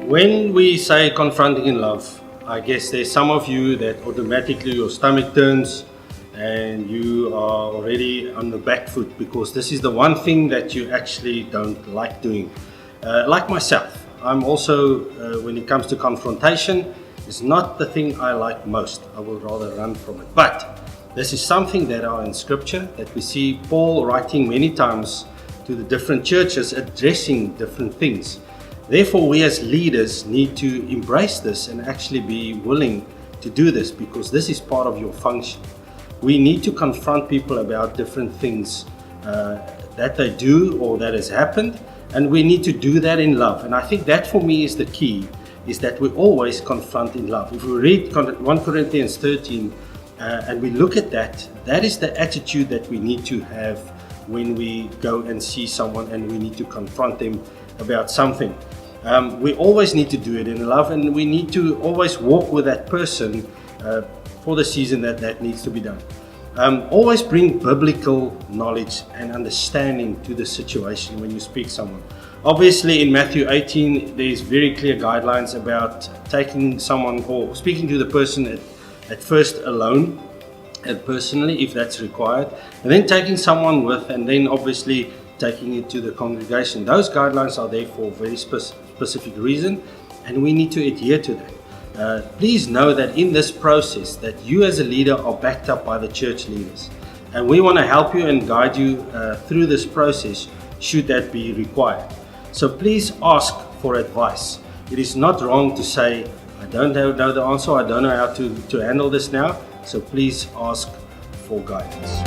When we say confronting in love, I guess there's some of you that automatically your stomach turns and you are already on the back foot because this is the one thing that you actually don't like doing. Like myself, I'm also, when it comes to confrontation, it's not the thing I like most. I would rather run from it. But this is something that are in scripture that we see Paul writing many times to the different churches addressing different things. Therefore, we as leaders need to embrace this and actually be willing to do this because this is part of your function. We need to confront people about different things that they do or that has happened, and we need to do that in love. And I think that for me is the key, is that we always confront in love. If we read 1 Corinthians 13 and we look at that, that is the attitude that we need to have when we go and see someone and we need to confront them about something. We always need to do it in love, and we need to always walk with that person for the season that needs to be done. Always bring biblical knowledge and understanding to the situation when you speak to someone. Obviously, in Matthew 18, there is very clear guidelines about taking someone or speaking to the person at first alone and personally, if that's required, and then taking someone with, and then obviously taking it to the congregation. Those guidelines are there for a very specific reason, and we need to adhere to that. Please know that in this process that you as a leader are backed up by the church leaders, and we want to help you and guide you through this process should that be required. So please ask for advice. It is not wrong to say, I don't know the answer, I don't know how to handle this now, so please ask for guidance.